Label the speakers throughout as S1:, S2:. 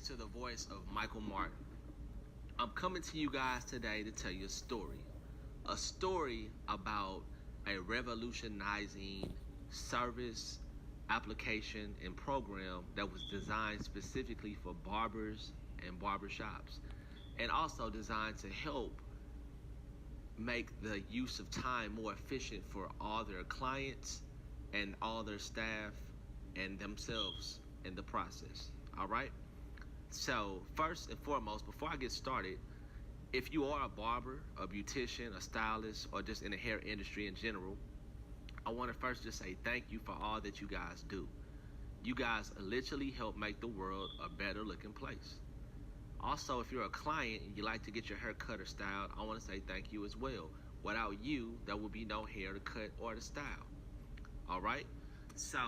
S1: to the voice of Michael Martin. I'm coming to you guys today to tell you a story about a revolutionizing service, application, and program that was designed specifically for barbers and barbershops, and also designed to help make the use of time more efficient for all their clients and all their staff and themselves in the process. All right? So, first and foremost, before I get started, if you are a barber, a beautician, a stylist, or just in the hair industry in general, I want to first just say thank you for all that you guys do. You guys literally help make the world a better looking place. Also, if you're a client and you like to get your hair cut or styled, I want to say thank you as well. Without you, there will be no hair to cut or to style. All right? So,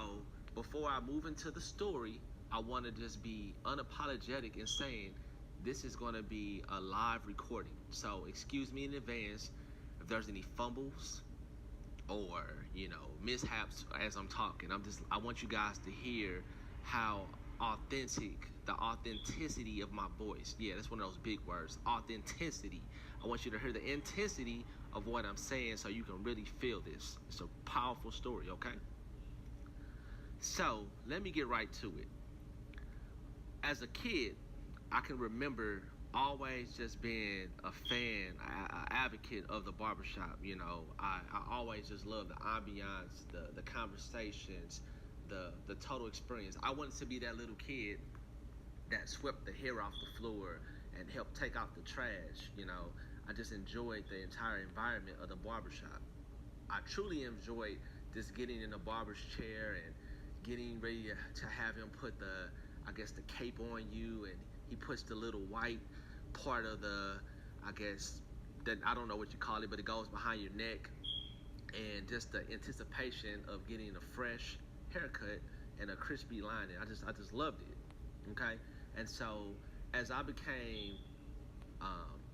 S1: before I move into the story, I want to just be unapologetic in saying this is going to be a live recording. So, excuse me in advance if there's any fumbles or, mishaps as I'm talking. I want you guys to hear how the authenticity of my voice. Yeah, that's one of those big words, authenticity. I want you to hear the intensity of what I'm saying so you can really feel this. It's a powerful story, okay? So, let me get right to it. As a kid, I can remember always just being a fan, an advocate of the barbershop. I always just loved the ambiance, the conversations, the total experience. I wanted to be that little kid that swept the hair off the floor and helped take out the trash. I just enjoyed the entire environment of the barbershop. I truly enjoyed just getting in the barber's chair and getting ready to have him put the cape on you, and he puts the little white part of that I don't know what you call it, but it goes behind your neck, and just the anticipation of getting a fresh haircut and a crispy lining. I just loved it. Okay, and so as I became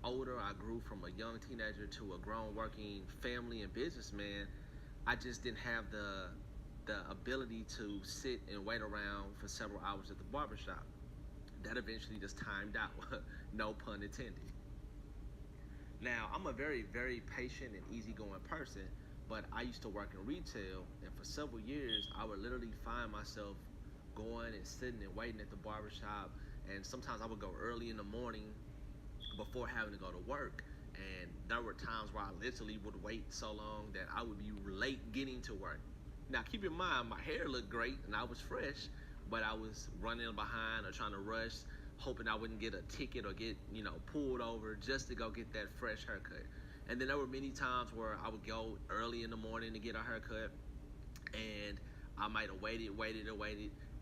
S1: older, I grew from a young teenager to a grown working family and businessman. I just didn't have the ability to sit and wait around for several hours at the barbershop. That eventually just timed out, no pun intended. Now, I'm a very, very patient and easygoing person, but I used to work in retail, and for several years, I would literally find myself going and sitting and waiting at the barbershop, and sometimes I would go early in the morning before having to go to work, and there were times where I literally would wait so long that I would be late getting to work. Now, keep in mind, my hair looked great and I was fresh, but I was running behind or trying to rush, hoping I wouldn't get a ticket or get, pulled over just to go get that fresh haircut. And then there were many times where I would go early in the morning to get a haircut, and I might have waited,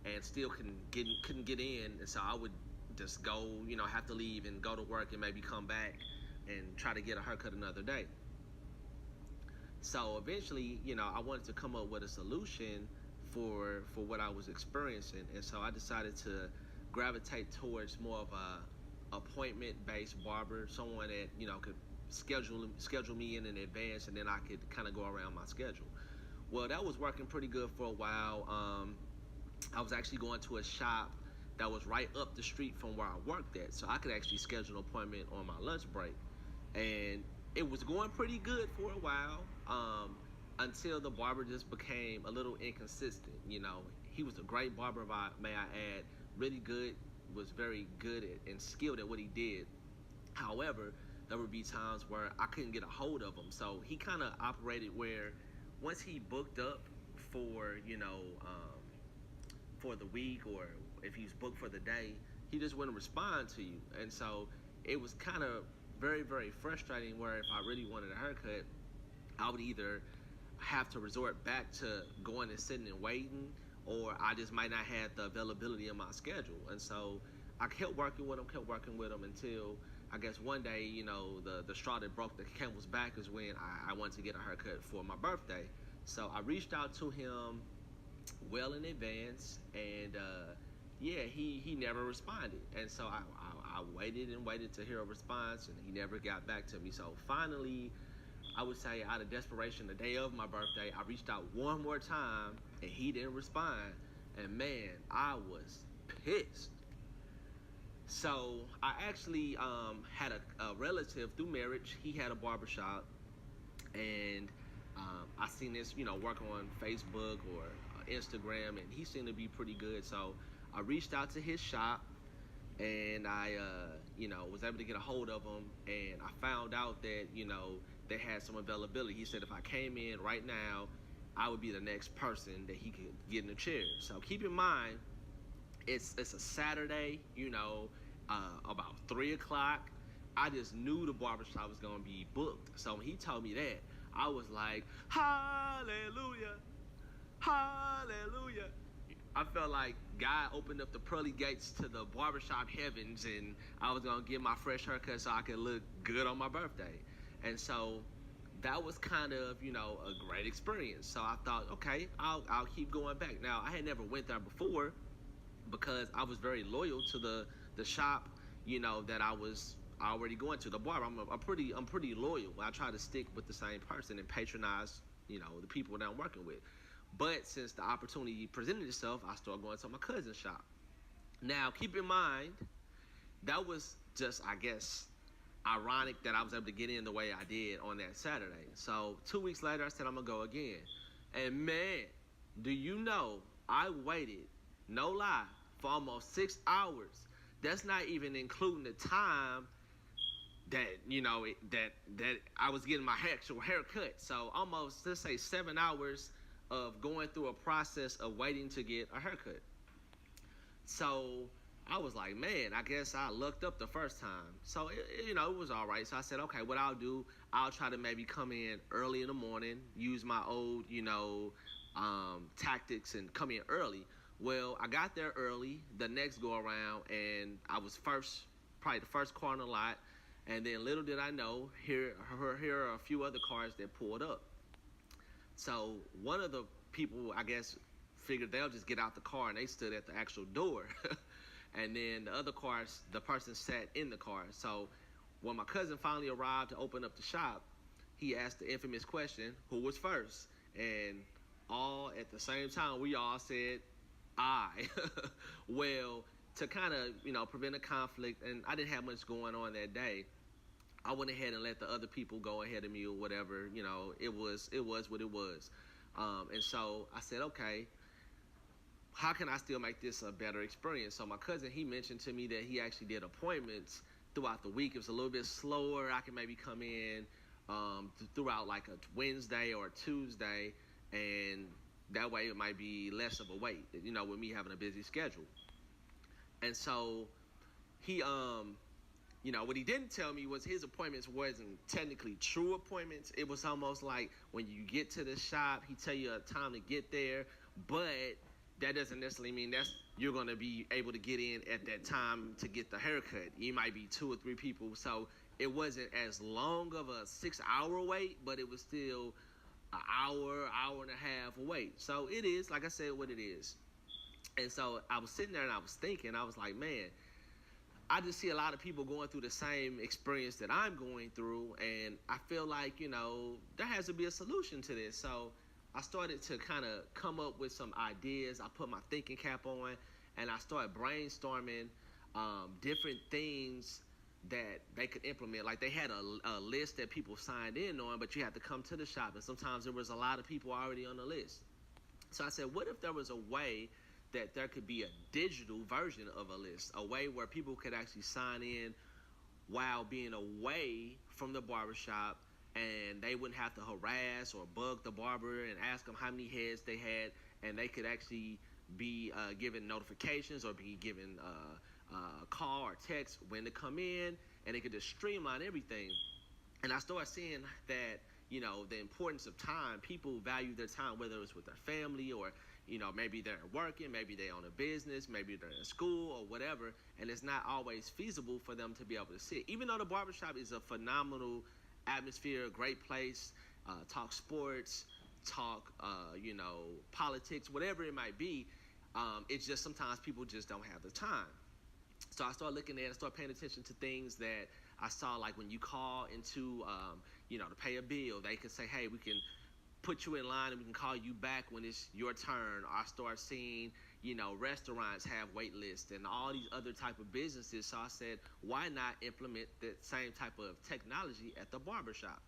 S1: and still couldn't get in. And so I would just go, have to leave and go to work and maybe come back and try to get a haircut another day. So eventually, I wanted to come up with a solution for what I was experiencing, and so I decided to gravitate towards more of a appointment-based barber, someone that could schedule me in advance, and then I could kind of go around my schedule. Well, that was working pretty good for a while. I was actually going to a shop that was right up the street from where I worked at, so I could actually schedule an appointment on my lunch break, and it was going pretty good for a while, until the barber just became a little inconsistent. He was a great barber, may I add, really good, was very good and skilled at what he did. However, there would be times where I couldn't get a hold of him. So he kind of operated where once he booked up for, for the week, or if he's booked for the day, he just wouldn't respond to you. And so it was kind of very, very frustrating, where if I really wanted a haircut, I would either have to resort back to going and sitting and waiting, or I just might not have the availability in my schedule. And so I kept working with him until I guess one day, the straw that broke the camel's back is when I wanted to get a haircut for my birthday. So I reached out to him well in advance, and he never responded. And so I waited and waited to hear a response, and he never got back to me. So finally, I would say out of desperation, the day of my birthday, I reached out one more time, and he didn't respond. And man, I was pissed. So I actually had a relative through marriage. He had a barbershop, and I seen this, work on Facebook or Instagram, and he seemed to be pretty good. So I reached out to his shop, and I, was able to get a hold of him, and I found out that, they had some availability. He said if I came in right now, I would be the next person that he could get in the chair. So keep in mind, it's a Saturday, about 3 o'clock. I just knew the barbershop was gonna be booked. So when he told me that, I was like, hallelujah, hallelujah. I felt like God opened up the pearly gates to the barbershop heavens, and I was gonna get my fresh haircut so I could look good on my birthday. And so that was kind of, a great experience. So I thought, okay, I'll keep going back. Now I had never went there before, because I was very loyal to the shop, that I was already going to, the barber. I'm pretty loyal. I try to stick with the same person and patronize, the people that I'm working with. But since the opportunity presented itself, I started going to my cousin's shop. Now, keep in mind, that was just, I guess, ironic that I was able to get in the way I did on that Saturday. So 2 weeks later, I said I'm gonna go again. And man, do you know, I waited, no lie, for almost 6 hours. That's not even including the time that, that I was getting my actual haircut. So almost, let's say, 7 hours of going through a process of waiting to get a haircut. So I was like, man, I guess I looked up the first time. So, it was all right. So I said, okay, what I'll do, I'll try to maybe come in early in the morning, use my old, tactics, and come in early. Well, I got there early the next go around, and I was probably the first car in the lot. And then little did I know, here are a few other cars that pulled up. So one of the people, I guess, figured they'll just get out the car, and they stood at the actual door. And then the other cars, the person sat in the car. So when my cousin finally arrived to open up the shop, he asked the infamous question, who was first? And all at the same time, we all said, I. Well, to kind of, prevent a conflict, and I didn't have much going on that day, I went ahead and let the other people go ahead of me or whatever. It was what it was. And so I said, okay, how can I still make this a better experience? So my cousin, he mentioned to me that he actually did appointments throughout the week. It was a little bit slower. I can maybe come in throughout like a Wednesday or a Tuesday, and that way it might be less of a wait, with me having a busy schedule. And so he what he didn't tell me was his appointments wasn't technically true appointments. It was almost like when you get to the shop, he tell you a time to get there, but that doesn't necessarily mean you're going to be able to get in at that time to get the haircut. You might be 2 or 3 people, so it wasn't as long of a 6-hour wait, but it was still an hour and a half wait. So it is, like I said, what it is. And so I was sitting there and I was thinking, I was like, man, I just see a lot of people going through the same experience that I'm going through, and I feel like, there has to be a solution to this. So I started to kind of come up with some ideas. I put my thinking cap on, and I started brainstorming different things that they could implement. Like they had a list that people signed in on, but you had to come to the shop, and sometimes there was a lot of people already on the list. So I said, what if there was a way that there could be a digital version of a list, a way where people could actually sign in while being away from the barbershop, and they wouldn't have to harass or bug the barber and ask them how many heads they had, and they could actually be given notifications or be given a call or text when to come in, and they could just streamline everything. And I started seeing that, the importance of time. People value their time, whether it's with their family or, maybe they're working, maybe they own a business, maybe they're in school or whatever, and it's not always feasible for them to be able to sit. Even though the barbershop is a phenomenal atmosphere, great place, talk sports, talk, politics, whatever it might be, it's just sometimes people just don't have the time. So I started looking at it and started paying attention to things that I saw, like when you call into, to pay a bill, they can say, hey, we can put you in line and we can call you back when it's your turn. Or I start seeing, restaurants have wait lists and all these other type of businesses. So I said, why not implement that same type of technology at the barbershop?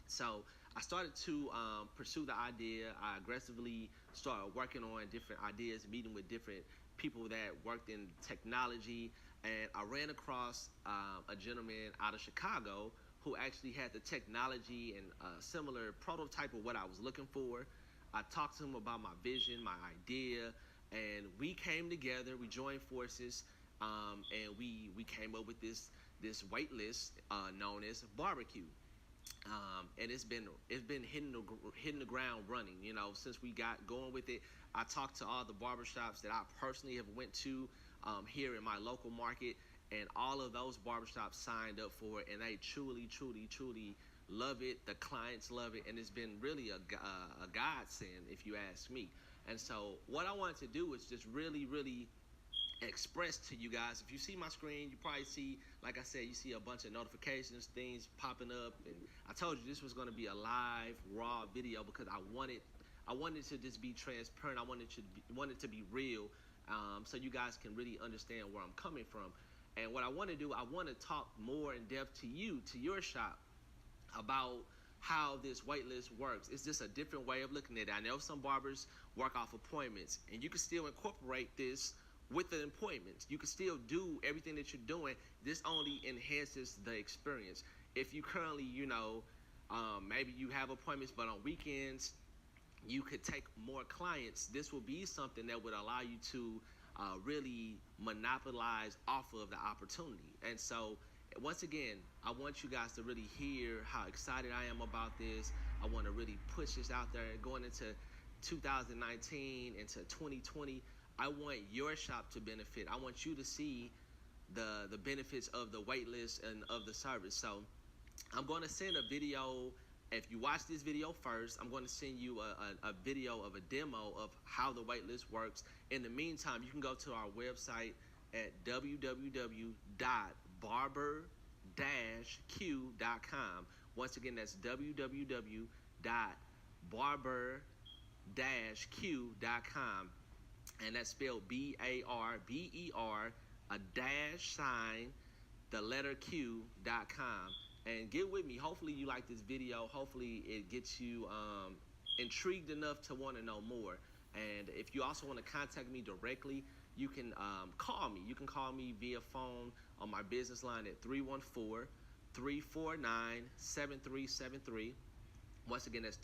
S1: So I started to pursue the idea. I aggressively started working on different ideas, meeting with different people that worked in technology, and I ran across a gentleman out of Chicago who actually had the technology and a similar prototype of what I was looking for. I talked to him about my vision, my idea, and we came together. We joined forces, and we came up with this wait list known as barbecue. And it's been hitting the ground running. Since we got going with it. I talked to all the barbershops that I personally have went to here in my local market, and all of those barbershops signed up for it, and they truly, truly, truly love it. The clients love it, and it's been really a godsend, if you ask me. And so, what I wanted to do is just really, really express to you guys. If you see my screen, you probably see, like I said, you see a bunch of notifications, things popping up, and I told you this was going to be a live, raw video because I wanted to just be transparent. I wanted to be real, so you guys can really understand where I'm coming from. And what I want to do, I want to talk more in depth to you, to your shop, about how this waitlist works. It's just a different way of looking at it. I know some barbers work off appointments, and you can still incorporate this with the appointments. You can still do everything that you're doing. This only enhances the experience. If you currently, maybe you have appointments, but on weekends, you could take more clients. This will be something that would allow you to really monopolize off of the opportunity. And so, once again, I want you guys to really hear how excited I am about this. I want to really push this out there going into 2019, into 2020. I want your shop to benefit. I want you to see the benefits of the wait list and of the service. So I'm going to send a video. If you watch this video first, I'm going to send you a video of a demo of how the wait list works. In the meantime, you can go to our website at www.barber-q.com. Once again, that's www.barber-q.com. And that's spelled BARBER, a dash sign, the letter Q.com. And get with me. Hopefully you like this video. Hopefully it gets you intrigued enough to want to know more. And if you also want to contact me directly, you can call me. You can call me via phone on my business line at 314-349-7373. Once again, that's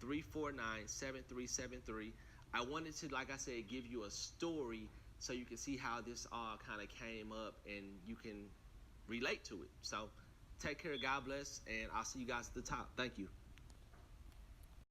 S1: 314-349-7373. I wanted to, like I said, give you a story so you can see how this all kind of came up and you can relate to it. So take care, God bless, and I'll see you guys at the top. Thank you.